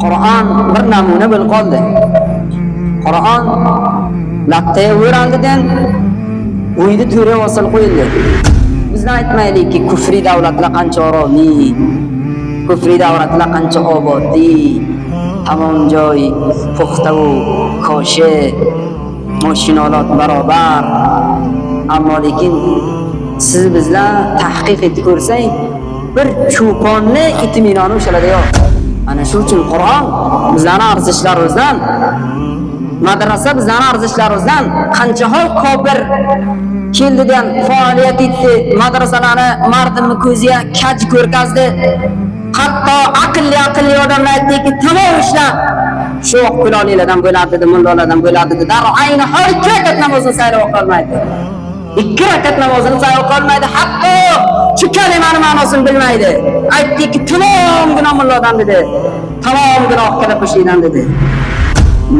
Qur'on bir namuna bo'lib qoldi. Qur'on lattay o'raldidan uyni to'ra osil qo'yildi. Bizlar aytmaylikki, kufriy davlatlar qancha oromli, kufriy davlatlar qancha obodli, tamom joy puxta va koshe, mashinalar barobar. Ammo lekin siz bizlar tahqiq etib ko'rsang, bir cho'ponni itminoni ushaladi yo'q. Ana shu uchun Qur'on bizlarning arzishlarimizdan, madrasa bizlarning arzishlarimizdan qancha hol kofir keldigan faoliyat etdi, madrasalarni mardimni ko'ziga kaj ko'rkazdi. Hatto aqlli odamlar aytdiki, tamom ishlar shu qulonlardan bo'ladi dedi, mullalardan bo'ladi dedi. Dar ayni hol 2 rakat namozini sayr o'qolmaydi. 2 rakat namozini sayr o'qolmaydi. Hatto shu kalimaning ma'nosini bilmaydi. Aytdiki, tamom gunoh mulladan dedi. Tamom gunoh qilib qo'shiydan dedi.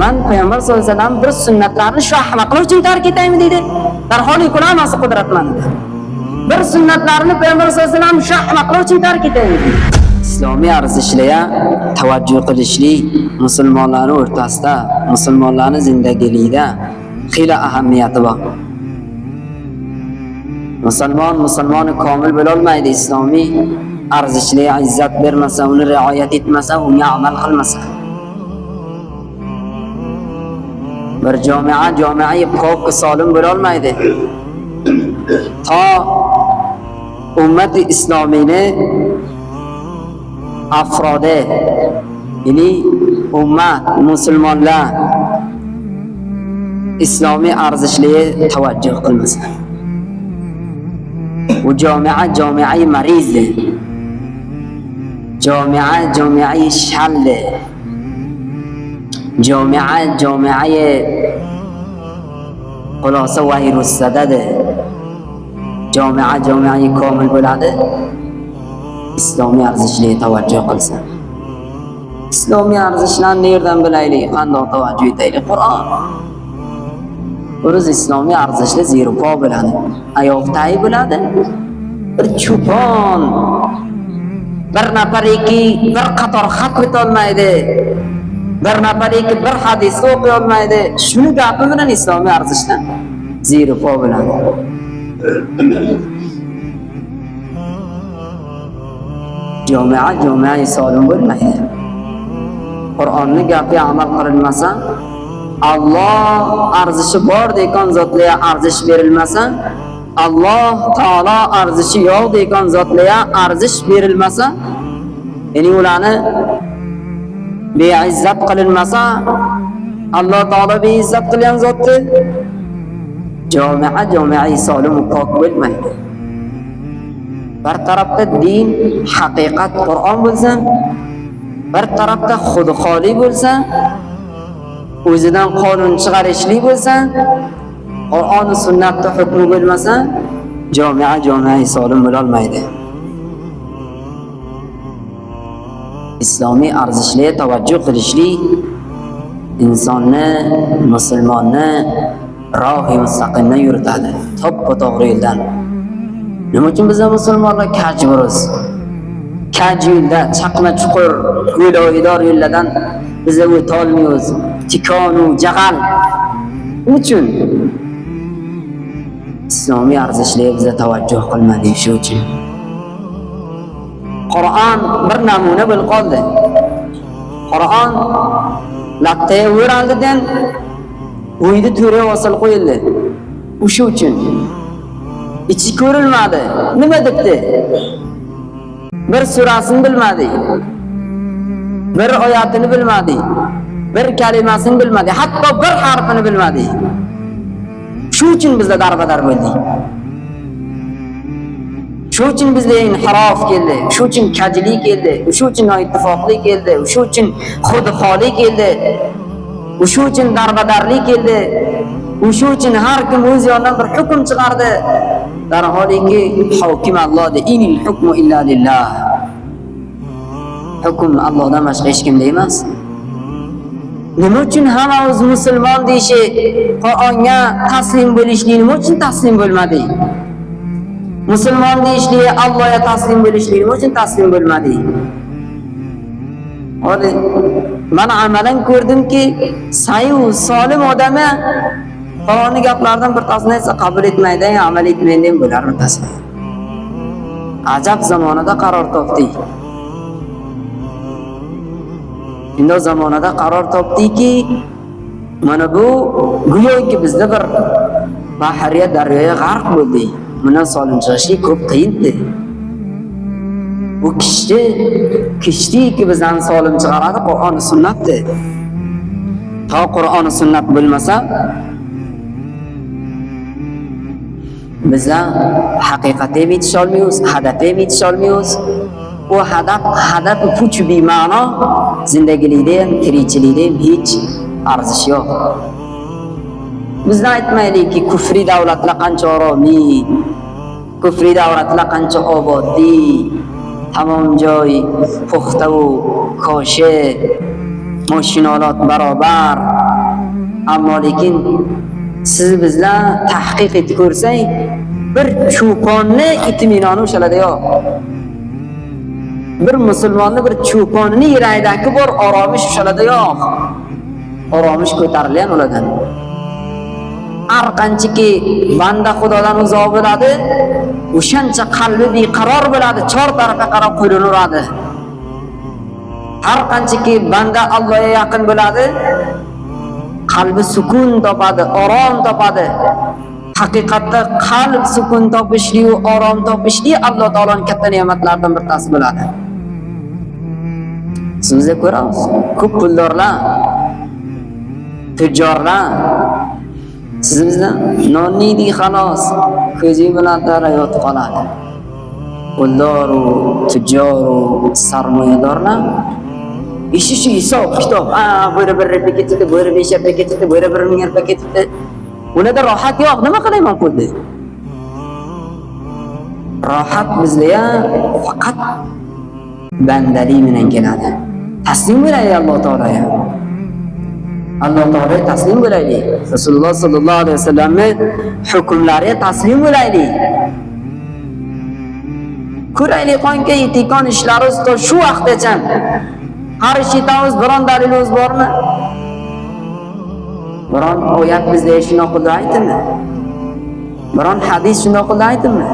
Men payg'ambar sollallohu alayhi vasallam bir sunnatlarni shu ahmoqlar uchun tark etaymi dedi. Darholi qilolmasa qudratman dedi. Bir sunnatlarni payg'ambar sollallohu alayhi vasallam shu ahmoqlar uchun tark etaymi dedi. Islomiy arzishlarga tavajjuh qilishlik musulmonlarning o'rtasida, musulmonlarning zindagiligida xila ahamiyati bor. Musulmon komil bo'la olmaydi. Islomiy arzishlarga izzat bermasa, uni rioyat etmasa, unga amal qilmasa. Bir jami'a pok solim bo'la olmaydi. To ummati islomiyni afrode, ya'ni ummat musulmonlar islomiy arzishlarga tavajjuh qilmasa. Bu jami'a marizdir. Jami'a shalli. Jami'a xulosa virus sadadi. Jami'a komil bo'ladi. Islomiy arzishlarga tavajjuh qilsa. Islomiy arzishlarni nerdan bilaylik, qanday tavajjuh etaylik? Qur'on. O'z islomiy arzishlar zirpo bo'ladi. Ayoqtay bo'ladi. Bir cho'pon bir nafariki bir qator xat o'ta olmaydi. Bir nafariki bir hadis o'qiy olmaydi. Shuni gapi bilan islomiy arzishlar zirpo bo'ladi. Jami'a solim bo'lmaydi. Qur'onni gapi amal qilinmasa, Alloh arzishi bor degan zotlarga arzish berilmasa, Alloh taolo arzishi yo'q degan zotlarga arzish berilmasa, ya'ni ularni beizzat qilinmasa, Alloh taolo beizzat qilgan zotni jami'a solim pok bo'lmaydi. Bir tarafda din, haqiqat Qur'on bo'lsa, bir tarafda xudxoli bo'lsa, o'zidan qonun chiqarishlik bo'lsa, Qur'on va sunnatda hukmi bo'lmasa, jami'a solim bo'la olmaydi. Islomiy arzishlarga tavajjuh qilishlik insonni, musulmonni rohi mustaqimdan yuritadi, to'g'ri yo'ldan. Nima uchun biz musulmonlar kajburuz? Kaj yo'lda, chaqma chuqur, yo'loydor yo'llardan biz o'ta olmaymiz. Tikonu, jag'al. Uchun islomiy arzishlarga biz tavajjuh qilmadik shu uchun. Qur'on bir namuna bo'lib qoldi. Qur'on lattay o'raldidan uyni to'ra osil qo'yildi. O'sha uchun ichi ko'rilmadi. Nima debdi? Bir surasini bilmadi. Bir oyatini bilmadi. Bir kalimasini bilmadi. Hatto bir harfini bilmadi. Shu uchun bizda darbadar bo'ldik. Shu uchun bizda inhirof keldi. Shu uchun kajlik keldi. Shu uchun noittifoqlik keldi. Shu uchun xudxoli keldi. Shu uchun darbadarlik keldi. Shu uchun har kim o'z yonidan bir hukm chiqardi. Darholiki hokim Allohda, inil hukmu illa lillah. Hukm Allohdan boshqa hech kimda emas. Nima uchun hammamiz musulmon deyishi, Qur'onga taslim bo'lishlik nima uchun taslim bo'lmadi? Musulmon deyishlik, Allohga taslim bo'lishlik nima uchun taslim bo'lmadi? Hozir Men amalan ko'rdimki, sayu solim odami Qur'onni gaplardan birtasini esa qabul etmaydi, amal etmaydi bo'lar birtasi. Ajab zamonada qaror topdik. Shunday zamonada qaror topdiki, mana bu go'yoki bizda bir bahriya daryoga g'arq bo'ldik. Bundan solim chiqishlik ko'p qiyindi. Bu kishdiki bizdan solim chiqaradi Qur'on sunnatdir. Ta Qur'on sunnat bo'lmasa bizlar haqiqatga yetisha olmaymiz, hadafga yetisha olmaymiz. Bu hadaf puch bema'no, zindagilikda ham, tirikchilikda ham hech arzishi yo'q. Bizlar aytmaylikki, kufri davlatlar qancha oromiy, kufri davlatlar qancha obodli, tamom joy puxta u koshe, mashinalar barobar. Ammo lekin siz bizlar tahqiq etib ko'rsang, bir cho'ponni itminoni ushaladi yo'q. Bir musulmonni bir cho'ponni yuragidagi bor oromish ushaladi yo'q. Oromish ko'tarilgan ulardan. Har qanchaki banda Xudodan uzoq bo'ladi, o'shancha qalbi beqaror bo'ladi, chor tarafga qarab qo'yiladi. Har qanchaki banda Allohga yaqin bo'ladi, qalbi sukun topadi, orom topadi. Haqiqatda qalb sukun topishli va orom topishli Alloh taoloning katta ne'matlaridan birtasi bo'ladi. Sizga ko'ramiz, ko'p puldorlar, tujjorlar sizimizdan nonni yeydi xolos, ko'zi bilan yotib qoladi. Puldor, tujjor, sarmoyadorlar ishi shu hisob kitob. Bo'ri 1 rupiya ketdi, bo'ri 5 rupiya ketdi, bo'ri 1 ming rupiya ketdi. Ularda rohat yo'q. Nima qilayman pulni? Rohat bizga faqat bandalik bilan keladi. Taslim bo'laylik Alloh taolaga. Alloh taolaga taslim bo'laylik. Rasululloh sallallohu alayhi vasallamning hukmlariga taslim bo'laylik. Ko'raylik qonga yetikon ishlarimiz to shu vaqtgacha har ishimiz biron dalilimiz bormi? Biron oyat bizga shunday qildi aytdimi? Biron hadis shunday qildi aytdimi?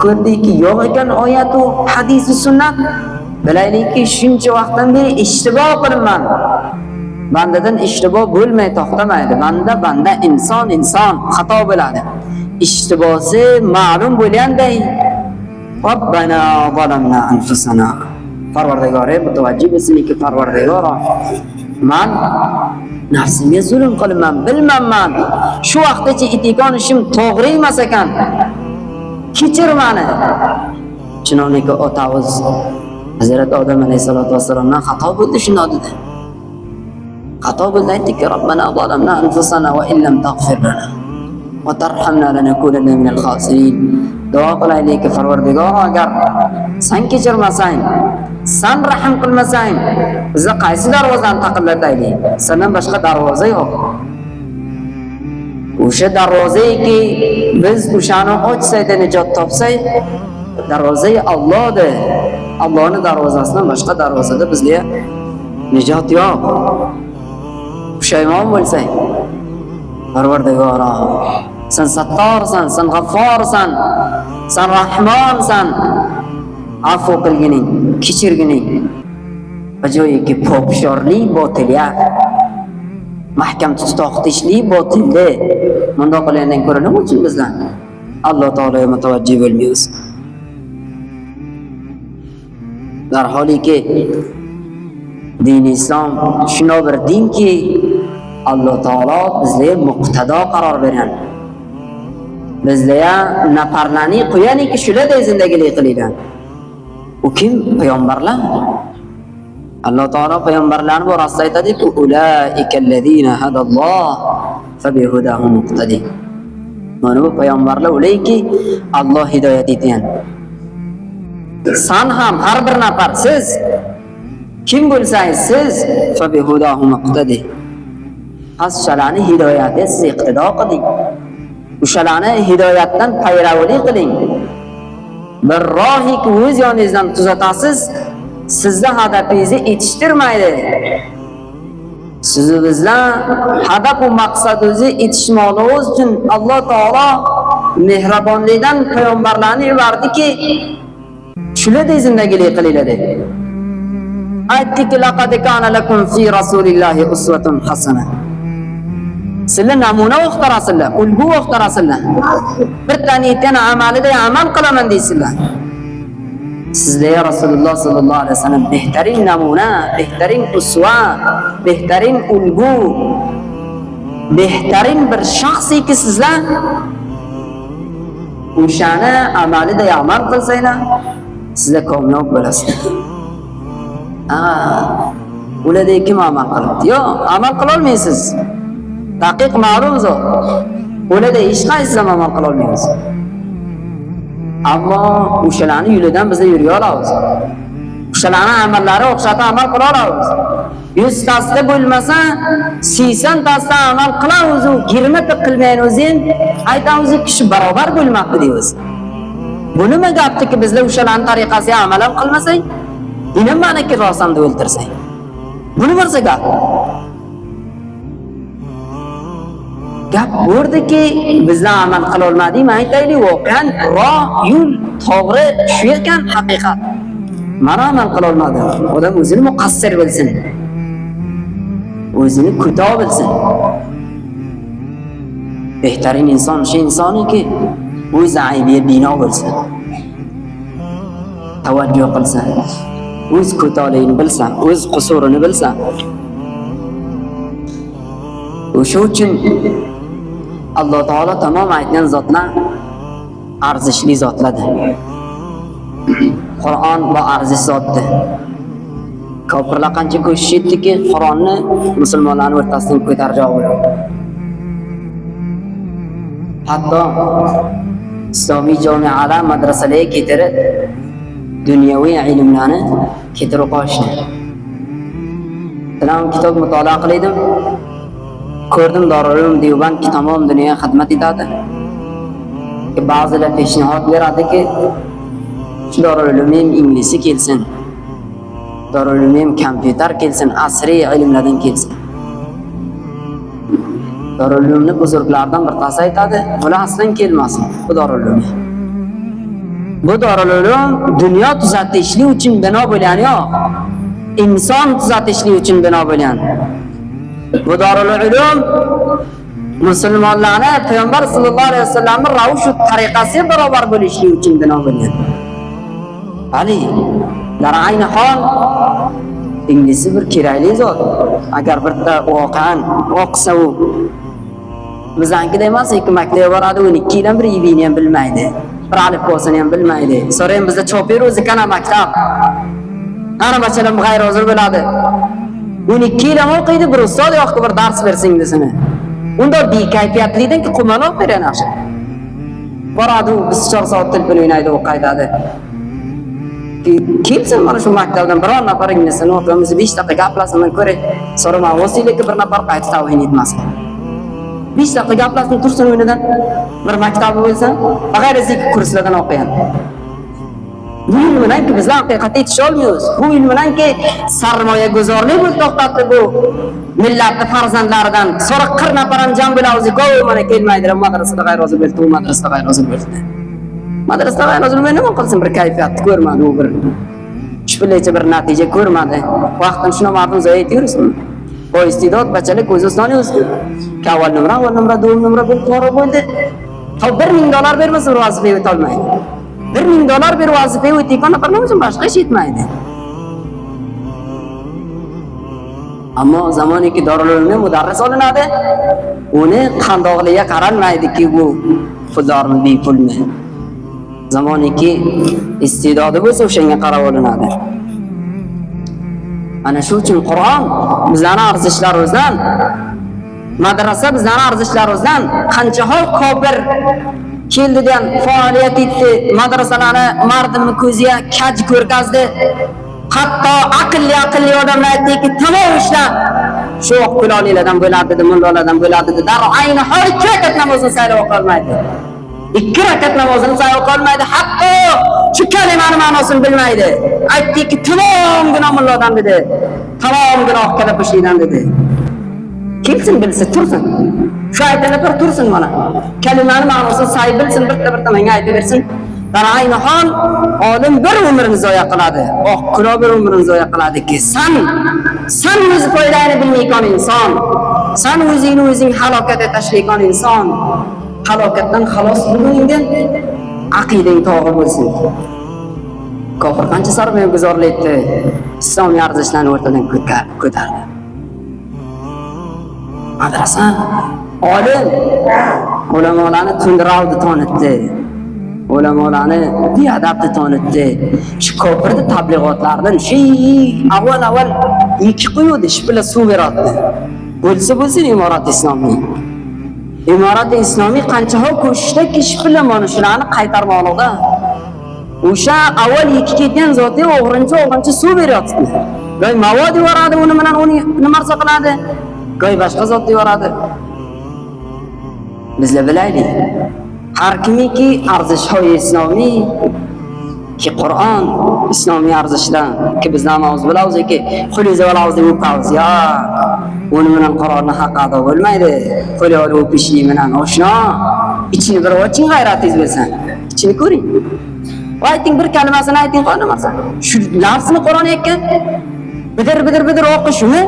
Ko'rdikki yo'q ekan oyat u hadis va sunnat. Bilaylikki shuncha vaqtdan beri ishtiboh qilman. Bandadan ishtiboh bo'lmay to'xtamaydi. Banda inson xato bo'ladi. Ishtibosi ma'lum bo'lganday Robbana zalamna anfusana. Parvardigore mutavajjih bo'lsinki Parvardigoro, men nafsimga zulm qilman, bilmayman. Shu vaqtgacha etikon ishim to'g'ri emas ekan. Kechir meni. Chunonki otamiz Hazrat Odam alayhisolatu vasallamdan xato bo'ldi, shunday dedi. Xato bo'ldi, aytdiki, Robbana zalamna anfusana va illam taghfir lana va tarhamna lanakunanna minal khosirin. Duo qilaylik, Parvardigor, agar sen kechirmasang, sen rahim qilmasang, bizni qaysi darvozadan taqillataylik? Sendan boshqa darvoza yo'q. O'sha darvozaki biz o'shani ochsak, najot topsak, darvozai Allohdir. Allohning darvozasidan boshqa darvozada bizga najot yo'q. Pushaymon bo'lsang, Parvardigor, sen sattorsan, sen g'afforsan, sen rahmonsan. Afv qilgining, kechirgining. Ajoyibki pokshorlik botiliyat, mahkam tutoqtishlik botildi. Bunda qilgandan ko'ra nima uchun bizlar Alloh taologa mutavajjih bo'lmaymiz? Darholiki din islom shunday bir dinki Alloh taolo bizga muqtado qaror bergan. Bizga nafarlarni qo'yaniki shularday zindagilik qilgan. U kim? Payg'ambarlar. Alloh taolo payg'ambarlarni borasida aytadiki, ulaikallazina hadalloh fabihudahu muqtadi. Mana bu payg'ambarlar ularki Alloh hidoyat etgan. Sen ham har bir nafar siz kim bo'lsangiz siz fabihudahu muqtadi. Ashalani hidoyatga siz iqtido qiling. O'shalarni hidoyatdan payravlik qiling. Bir rohik o'z yoningizdan tuzatasiz, sizni hadafingizni yetishtirmaydi. Sizni bizlar hadaf va maqsadingizni yetishmoqligimiz uchun Alloh taolo mehribonlikdan payg'ambarlarni yubardiki, shularday zindagiylik qilinglar deb. Aytdiki, laqad kana lakum fi rasulillahi uswatun hasana. Sizlar namuna o'xtarasizlar, ulgu o'xtarasizlar. Bir taniydan amalida amal qilaman deysizlar. Sizda ya Rasululloh sallallohu alayhi vasallam behtarin namuna, behtarin usva, behtarin ulgu, behtarin bir shaxsiki sizlar. O'shani amalida amal qilsanglar, sizlar kamyob bo'lasizlar. Ularda kim amal qiladi? Yo'q, amal qila olmaysiz. Daqiq ma'lum zot. Ularda hech qaysi amal qila olmaymiz. Ammo o'shalarning yo'lidan biz yuriy olamiz. O'shalarning amallari o'xshata amal qila olamiz. 100 tasda bo'lmasa 80 tasda amal qilamiz, 20 ta qilmaymiz o'zing aytamiz kishi barobar bo'lmoqda deymiz. Bu nima gapdiki bizlar o'shalarning tariqasiga amal ham qilmasak, nima ma'noki rosanda o'ltirsak? Buni birsa gap. Gap bo'rdiki, bizlar amal qila olmadikmi? Aytaylik, voqean yo'l to'g'ri shu ekan haqiqat. Mana amal qila olmadim. Odam o'zini muqassir bilsin. O'zini kuto bilsin. Behtarin inson shu insoniki, o'z aybiga bino bo'lsin. Tavajjuh qilsin. O'z kutoligini bilsin, o'z qusurini bilsin. O'sha uchun Alloh taolo tamom aytgan zotlar arzishli zotlardir. Qur'on va arzish zotdir. Kofirlar qancha ko'chishdiki, Qur'onni musulmonlarning o'rtasidan ko'tarjoq bo'ladi. Hatto islomiy jamialar madrasalarga ketirib dunyoviy ilmlarni ketirib qo'yishdi. Bilan kitob mutolaa qildim. Ko'rdim Darul Ulum Deoband tamom dunyoga xizmat etadi. Ba'zilar peshnihod beradiki, Darul Ulum inglizi kelsin. Darul Ulum kompyuter kelsin, asriy ilmlardan kelsin. Darul Ulumni buzurglardan bir tasi aytadi, bular aslan kelmasin. Bu Darul Ulum. Bu Darul Ulum dunyo tuzatishlik uchun bino bo'lgan yo'q. Inson tuzatishlik uchun bino bo'lgan. Bu Darul Ulum musulmonlarni Payg'ambar sallallohu alayhi vasallamning ravush va tariqasiga barobar bo'lishlik uchun bino bo'lgan. Ali, dar ayni hol inglizi bir kerakli zot. Agar birta voqean o'qisa u bizankida emas, ikki maktabga boradi, 12 yildan bir yibini ham bilmaydi. Bir alif bo'lsani ham bilmaydi. So'rayman bizda cho'pir o'zi kana maktab. Ana masalan g'ayr hozir bo'ladi. 12 yil ham o'qiydi, bir ustoz yo'q bir dars bersin desini. Unda bekayfiyatlidan ki qumaloq bergan yaxshi. Boradi, biz 4 soat telefon o'ynaydi, o'qiydi. Kelsin mana shu maktabdan biror nafar inglizini o'qiymiz, 5 daqiqa gaplashimdan ko'ra, so'rama, o'singlarga bir nafar qayta tavhin etmasin. 5 daqiqa gaplashib tursin o'yinidan, bir maktab bo'lsa, g'ayrizik kurslardan o'qigan. Bu ilm bilanki bizlar haqiqatga yetisha olmaymiz. Bu ilm bilanki sarmoya guzorlik bo'lib to'xtatdi bu millatning farzandlaridan. Sonra 40 nafar ham jam bo'lamiz, ko'p mana kelmaydilar madrasada g'ayr hozir bo'ldi, madrasada g'ayr hozir bo'ldi. Madrasada g'ayr hozir bo'ldi, nima qilsin bir kayfiyat ko'rmadi u bir. Shpilcha bir natija ko'rmadi. Vaqtni shuna ma'lum zoya etiyorsun. O istidod bachalik o'zistoni o'sdi. Avval numra, do'm numra bir to'g'ri bo'ldi. $1000 bermasa vazifa o'ta olmaydi. $1000 bir vazifa o'tayotgan nafarlar uchun boshqa ish yetmaydi. Ammo zamoniki Darul Ulumga mudarris olinadi. Uni qandoqligiga qaralmaydiki bu puldormi, bepulmi. Zamoniki istidodi bo'lsa o'shanga qarab olinadi. Ana shu uchun Qur'on bizlarning arzishlarimizdan, madrasa bizlarning arzishlarimizdan qancha hol kofir keldigan faoliyat etdi, madrasalarni mardimni ko'ziga kaj ko'rgazdi. Hatto aqlli odamlar aytdiki, tamom ishlar shu qulonlardan bo'ladi, mullalardan bo'ladi. Dar ayni hol 2 rakat namozini sayla o'qolmaydi. 2 rakat namozini sayla o'qolmaydi. Hatto shu kalimani ma'no ma'nosini bilmaydi. Aytdiki, tamom gunoh mulladan dedi. Tamom gunoh kalapishlikdan dedi. Kelsin bilsa tursin. Shu aytganlar tursin mana. Kalimani ma'nosini say bilsin, bir menga aytib bersin. Dar ayni hol olim bir umrini zoya qiladi. Oqqulo bir umrini zoya qiladiki, sen o'z foydani bilmayotgan inson, sen o'zing halokatga tashlayotgan inson, halokatdan xalos bo'lganingdan aqidang to'g'ri bo'lsin. Kofir qancha sarmoyaguzorlikni islomiy arzishlarni o'rtadan ko'tardi. Madrasa olim ulamolarni tundiravdi tonitdi. Ulamolarni biadabni tonitdi. Shu kofirni tablig'otlardan avval ikki qo'ydi, shu bilan suv beradi. Bo'lsin imorat islomiy. Imorat islomiy qancha ko'shishda kishi bilan mana shularni qaytarmoqda. O'sha avval ikki ketgan zotga o'g'rincha suv beryapti. Go'y mavod yuboradi, uni bilan uni nima qiladi? Go'y boshqa zot yuboradi. Bizlar bilaylik. Har kimiki arzish-hoy islomiy ki Qur'on islomiy arzishlar ki biz namoz bilamizki, xuliza bilamizki bu pavziya. Uni bilan Qur'onni haqida bo'lmaydi. Qo'li olib pishi bilan oshno. İçini bir oching g'ayratingiz bo'lsa. İçini ko'ring. Ayting bir kalimasini ayting qolmasa. Shu lafzini Qur'on aytgan. Bidir o'qishmi?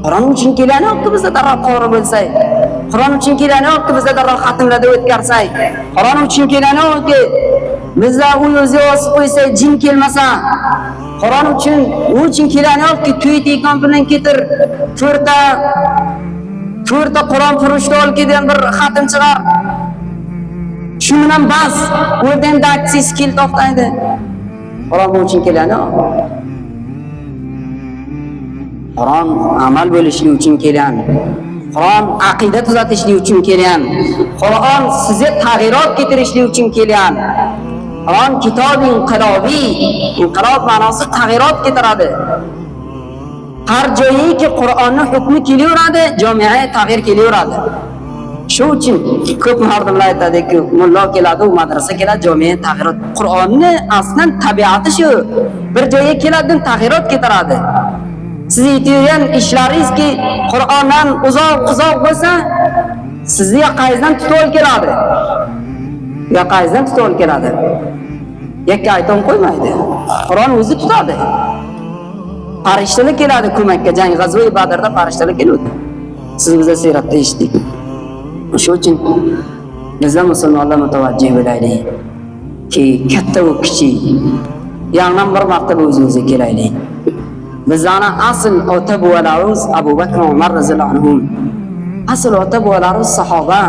Qur'on uchun kelani yo'q bizda darrov qori bo'lsak. Qur'on uchun kelani yo'q bizda darrov xatmlarda o'tkazsak. Qur'on uchun kelani yo'qki bizda u o'zi o'sib qo'ysa, jin kelmasa. Qur'on uchun kelani yo'qki to'y tekon bilan ketir. To'rtta Qur'on furushda olib kelgan bir xatm chiqar. Shu bilan bas, o'rdan daksis kel to'xtaydi. Qur'on uchun kelani yo'q. Qur'on amal bo'lishlik uchun kelgan. Qur'on aqida tuzatishlik uchun kelgan. Qur'on sizga tag'yirot keltirishlik uchun kelgan. Qur'on kitob inqilobiy. Inqilob ma'nosi tag'yirot keltiradi. Har joyiki Qur'onning hukmi kelaveradi, jamiya tag'yir kelaveradi. Shu uchun ko'p mardimlar aytadiki, mulla keladi, u madrasa keladi, jamiya tag'yirot. Qur'onni aslan tabiati shu. Bir joyga keladi, tag'yirot keltiradi. Siz aytgan ishlaringizki Qur'ondan uzoq bo'lsa, sizni yoqangizdan tutib keladi. Yoqangizdan tutib keladi. Yakka aytib qo'ymaydi. Qur'on o'zi tutadi. Farishtalar keladi ko'makka, jang g'azva Badrda farishtalar keladi. Siz bizga siyratda eshitdik. Shu uchun bizlar musulmonlar mutavajjih bo'laylik ki katta va kichik yandan bir martaba o'zimizga kelaylik. Bizana asl ota bovalarimiz Abu Bakr va Umar roziyallohu anhum. Asl ota bovalarimiz sahoba.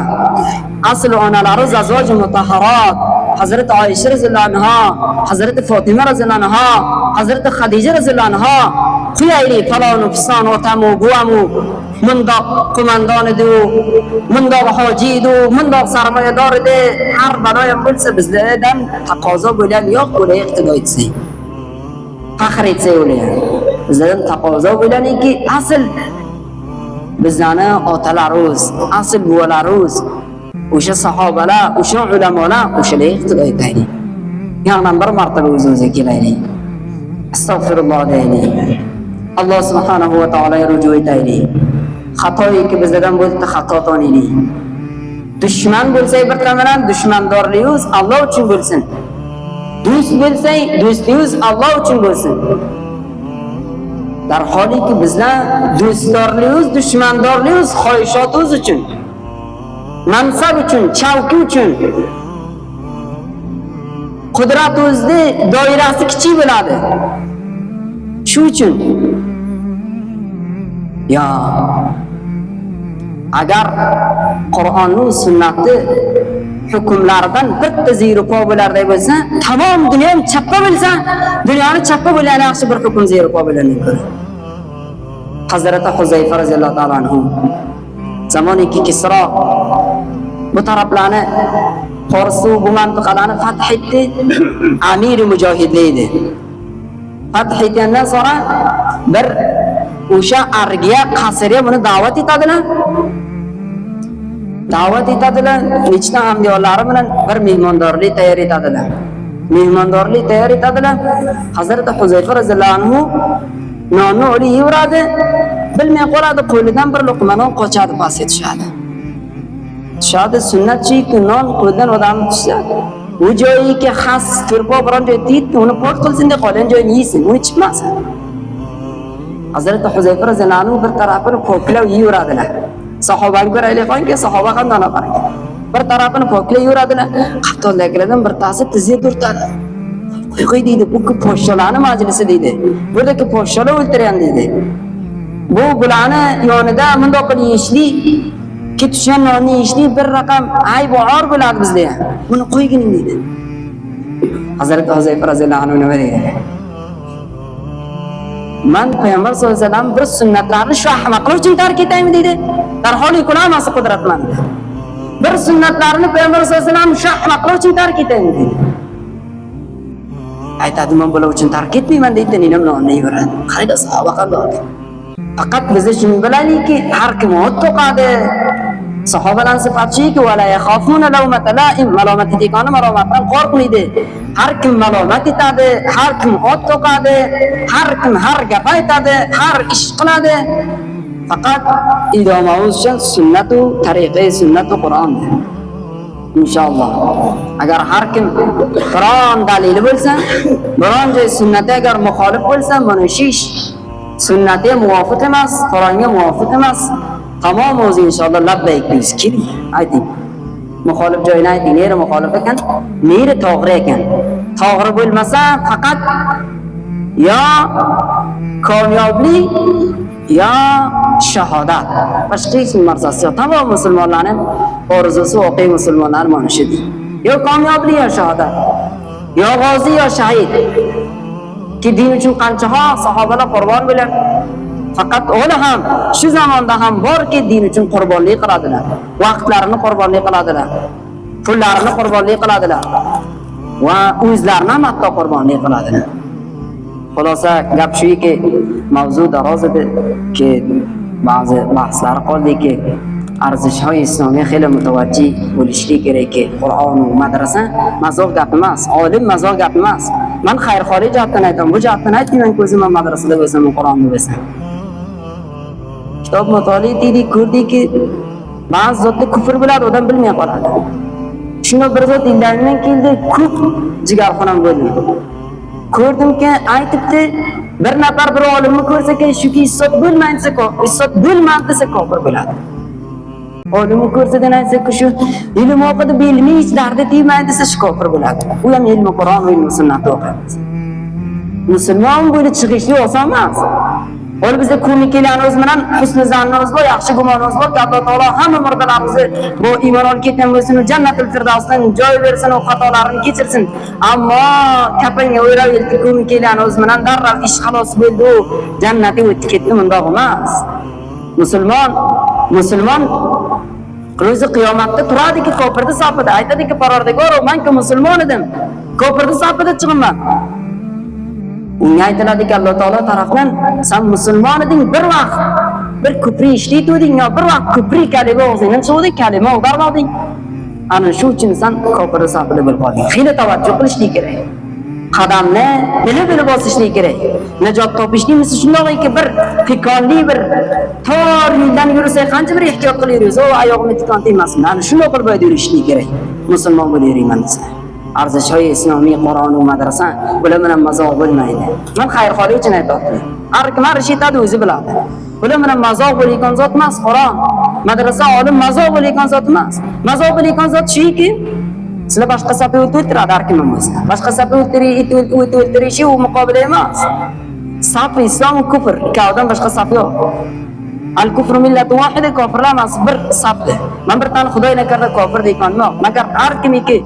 Asl onalarimiz azvoj mutahharat. Hazrat Oysha roziyallohu anha, Hazrat Fatima roziyallohu anha, Hazrat Khadija roziyallohu anha. Quyayli falonu piston otamu buvamu mundoq qo'mondon edi, mundoq hoji edi, mundoq sarmoyador edi. Har baloyam bo'lsa bizlardan taqozo bo'lgan yo'q, bo'lay iqtido etsak. Faxr etsak o'laydi. Bizlardan taqozo bo'laniki asl bizlarni otalarimiz, asl buvalarimiz, o'sha sahobalar, o'sha ulamolar, o'shalar iqtido etaylik. Yandan bir martaba o'zimizga kelaylik. Astagfirulloh deylik. Alloh subhanahu va taologa ruju etaylik. Xatoyiki bizlardan bo'ldi, xato tonaylik. Dushman bo'lsak bir tomondan dushmandorligimiz Alloh uchun bo'lsin. Do'st bo'lsak, do'stligimiz Alloh uchun bo'lsin. Darholiki bizlar do'stdorligimiz, dushmandorligimiz xohishotimiz uchun, mansab uchun, chavki uchun, qudratimizni doirasi kichik bo'ladi. Shu uchun agar Qur'onning sunnati hukmlaridan bitta zero bo'larday bo'lsa, tamom dunyo chappa bo'lsa, dunyoni chappa bo'lgan yaxshi bir hukm zero bo'lardan ko'ra. Hazrat Huzayfa roziyallohu ta'ala anhu zamoniki Kisro bu taraflarni Fors bu mintaqalarni fath etdi, amir mujohidlar edi. Fath etgandan sonra bir o'sha argiya qasriga buni da'vat etadilar. da'vat etadilar, nechta hamdiyonlari bilan bir mehmondorlik tayyor etadilar. Mehmondorlik tayyor etadilar. Hazrat Huzayfa roziyallohu anhu nonni olib yeyveradi, bilmay qoladi, qo'lidan bir luqmadan qochadi, past etishadi. Tushadi sunnatchi-ku, non qo'ldan odamni tushadi. Bu joyiga xas turpo biron joy tiydi, uni pok qilsin deb qolgan joyini yeysin, uni chiqmasin. Hazrat Huzayfa roziyallohu anhu bir tarafini poklab yeyveradilar. Sahobaga ko'raylik-ki, sahoba qanday qilgan? Bir tarafini poklab yeyveradilar. Qatordagilardan bir ta'si tizga turtadi. Qo'y deydi, bu podsholarning majlisi deydi. Buradagi podsholar o'ltirgan deydi. Bu bularni yonida bunday qilib yeyishlik, ki tushgan nonni yeyishlik bir raqam ayb va or bo'ladi bizda. Buni qo'ygin deydi. Hazrat Huzayfa roziyallohu anhu nima deydi? Men payg'ambar sollallohu alayhi vasallam bir sunnatlarni shu ahmoqlar uchun tark etaymi deydi. Darhol ko'ramasa qudratman. Bir sunnatlarni payg'ambar sollallohu alayhi vasallam shu ahmoqlar uchun tark etaymi deydi. Aytadi, men bular uchun tark etmayman deydi, nima nonni yeyveradi. Qaraydi sahoba qanday. Faqat biz shuni bilaylikki, har kim ot to'qadi. Sahobalar sifatchiki va la yakhafuna lawmata la'im, malomat etikani malomatdan qo'rqmaydi. Har kim malomat etadi, har kim ot to'qadi, har kim har gap aytadi, har ish qiladi. Faqat idomamiz uchun sunnatu tariqi, sunnatu Qur'on. Inshaalloh. Agar har kim Qur'on dalili bo'lsa, biron joy sunnatga agar muxolif bo'lsa, mana shu ish sunnatga muvofiq emas, Qur'onga muvofiq emas. Tamom o'zi inshaalloh labbayk deysiz. Keling, ayting. Muxolif joyini ayting. Neri muxolif ekan? Neri to'g'ri ekan? To'g'ri bo'lmasa, faqat yo kamyoblik yo shahodat. Boshqa hech narsasi yo'q. Tamom musulmonlarning orzusi, voqea musulmonlar mana shu deydi. Yo kamyoblik yo shahodat. Yo g'ozi yo shahid. Ki din uchun qancha sahobalar qurbon bo'lgan. Faqat ular ham shu zamonda ham borki, din uchun qurbonlik qiladilar. Vaqtlarini qurbonlik qiladilar. Pullarini qurbonlik qiladilar. Va o'zlarini ham hatto qurbonlik qiladilar. Xulosa gap shuki, mavzu daroz edi, ba'zi bahslar qoldiki, arzish-های islomiy xili mutavajjih bo'lishlik kerakki, Qur'on va madrasa mazoq gap emas, olim mazoq gap emas. Men xayrxo'rlik jihatdan aytaman, bu jihatdan aytmayman, ko'zim madrasada bo'lsam, Qur'onni bo'lsam. Kitob mutolaa etdik, ko'rdikki, ba'zi zotda kufr bo'ladi, odam bilmay qoladi. Shunda bir zot indamdan keldi, ko'p jigarxonam bo'ldi. Ko'rdimki, aytibdi, bir nafar bir olimni ko'rsa-ki, shuki isot bo'lmaydi desa, isot bo'lmaydi desa kofir bo'ladi. Olimni ko'rsa-dan aytsa-ki, shu ilm o'qidi, bilmiy ishlarda tegmaydi desa kofir bo'ladi. U ham ilm Qur'on va ilm sunnat o'qiydi. Musulmon bo'lib chiqishni oson emas. Ol bizda ko'niklarimiz bilan husn zannimiz bor, yaxshi gumonimiz bor. Alloh taolo hamma murdalarimizni bu iymon olib ketgan bo'lsin, jannatul firdavsdan joy bersin, o xatolarini kechirsin. Ammo kapanga o'ylab yetdi ko'niklarimiz bilan darrov ish xalos bo'ldi, jannatga o'tib ketdi, bundoq emas. Musulmon o'zi qiyomatda turadiki, kofirni safida aytadiki, Parvardigor, men-ku musulmon edim, kofirni safida chiqaman. Unga aytiladiki, Alloh taolo tarafdan sen musulmon eding, bir vaqt bir kufri ishlaytding, yo bir vaqt kufri kalima o'zingdan chiqdi, kalima o'g'irlading. Ana shu uchun sen kofir safida bo'lib qolding. Xili tavajjuh qilishlik kerak. Qadamni bilib bosishlik kerak. Najot topishning misli shundayki, bir tikonli bir tor yo'ldan yursak, qancha bir ehtiyot qilib yuramiz, o oyog'imni tikon tegmasin. Ana shunday qilib yurishlik kerak. Musulmon bo'lib yurayman desa. Arzish-های islomiy Qur'on va madrasa bular bilan mazoq bo'lmaydi. Men xayrxo'rlik uchun aytayapman. Har kim har ish etadi, o'zi biladi. Bular bilan mazoq bo'layotgan zot emas Qur'on. Madrasa olim mazoq bo'layotgan zot emas. Mazoq bo'layotgan zot shuki, sizlar boshqa safga o'tiradi har kim bo'lsa. Boshqa safga o'tirishi u muqobila emas. Saf islom va kufr, ikkovidan boshqa saf yo'q. Al-kufru millatun wahida, kofirlar emas bir safda. Men bir tan Xudoyni karda kofir deyman, magar har kimiki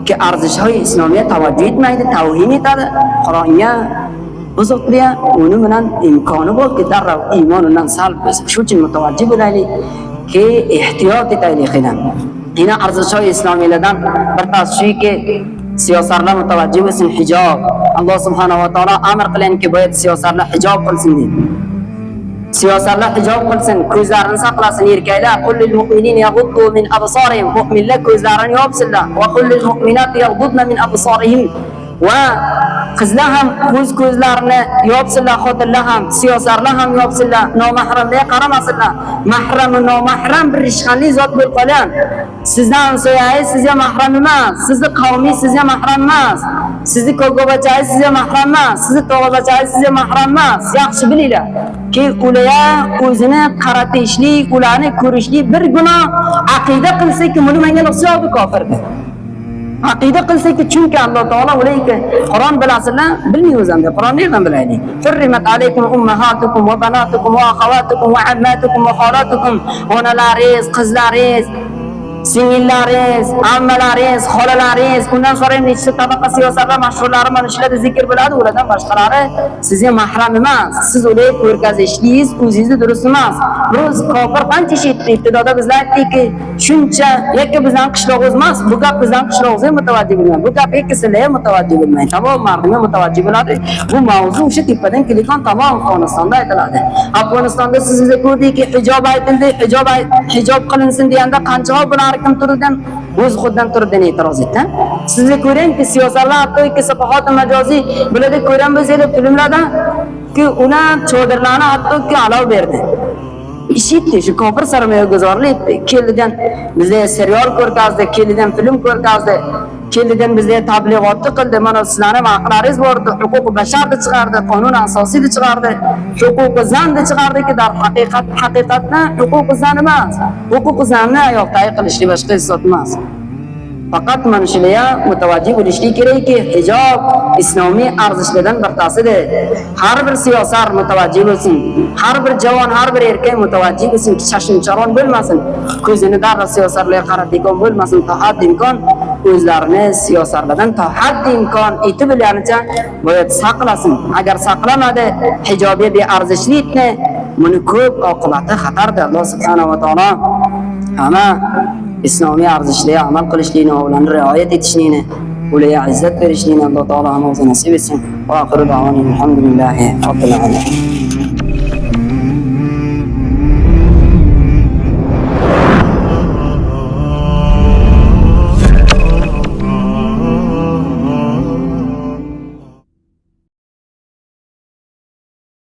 ki arzish-های islomiy tavajjuh etmaydi, tavhid etadi, Qur'onga buzotliya, uni bilan imkoni borki, darrov iymonidan salb bo'lsa. Shuning uchun mutavajjih bo'laylik, ki ehtiyot etaylik qilan. Yana arzish-های islomiylardan bir tashriki siyosatlar mutavajjih bo'lsin, hijob. Alloh subhanahu va taolo amr qilanki, bu siyosatlar hijob qilsin deydi. Siyosatlar hijob qilsin, ko'zlarini saqlasin erkaklar. Qullil mu'minina yaghuddu min absarihim. Mu'minlar ko'zlarini yopsinlar. Va qullil mu'minati yaghuddna min absarihim. Va qizlar ham ko'zlarini yopsinlar, xotinlar ham, siyosatlar ham yopsinlar, nomahramlarga qaramasinlar. Mahram va nomahram bir rishqanli zot bo'lib qolgan. Sizdan so'yangiz sizga mahram emas, sizni qavmingiz sizga mahram emas, sizni ko'kobachangiz sizga mahram emas, sizni tog'abachangiz sizga mahram emas. Yaxshi bilinglar. Ki ularga o'zini qaratishlik, ularni ko'rishlik bir gunoh aqida qilsa-ki, buni menga o'xshaydi kofirdir. Aqida qilsa-ki, chunki Alloh taolo ularga Qur'on bilasizlar, bilmaymiz ham, Qur'onni yerdan bilaylik. Hurrimat alaykum ummahatukum va banatukum va akhawatukum va ammatukum va xolatukum, onalaringiz, qizlaringiz, singillaringiz, ammalaringiz, xolalaringiz, undan sonra nechta tabaqa siyosatlar mashhurlari mana shularda zikr bo'ladi, ulardan boshqalari sizga mahram emas. Siz ularga ko'rgazishligingiz o'zingizni durust emas. Biz kofir qancha shekilli ibtidoda bizlar aytdikki, shuncha yakka bizning qishlog'imiz emas, bu gap bizning qishlog'imizga mutavajjih bo'lmaydi. Bu gap ikkisiga mutavajjih bo'lmaydi. Tamom mardimga mutavajjih bo'ladi. Bu mavzu o'sha tepadan kelayotgan tamom Afg'onistonda aytiladi. Afg'onistonda siz bizga ko'rdikki, hijob aytildi, hijob qilinsin deganda qancha bular kim turgan o'z xuddan turibdan e'tiroz etdi. Sizga ko'ringki, siyosatlar hattoki safahat majoziy bularda ko'ramiz edi filmlarda ki ular chodirlarni hattoki alov berdi. Ishitdi, shu kofir sarmoyaguzorlik keldidan bizga serial ko'rgazdi, keldidan film ko'rgazdi, keldidan bizga tablig'otni qildi. Mana sizlarning haqlaringiz bor, huquq basharni chiqardi, qonun asosiyni chiqardi, huquq zanni chiqardiki, dar haqiqatdan huquq zan emas. Huquq zanni oyoqdagi qilishli boshqa hissot emas. Faqat mana shularga mutavajjih bo'lishlik kerakki, hijob islomiy arzishlardan birtasidir. Har bir siyosat mutavajjih bo'lsin, har bir javon, har bir erkak mutavajjih bo'lsin, chashimcharon bo'lmasin, ko'zini darrov siyosatlarga qaratadigan bo'lmasin, tahad imkon o'zlarini siyosatlardan tahad imkon etib bilganicha boyat saqlasin. Agar saqlamadi, hijobiy bearzishlikni buni ko'p oqibati xatardir. Alloh subhanahu va taolo ama islomiy arzishlarga amal qilishlikni, ularni rioyat etishlikni, ularga izzat berishlikni Alloh taolo hammasini nasib etsin. Va oxiru da'vona alhamdulillahi robbil alamin.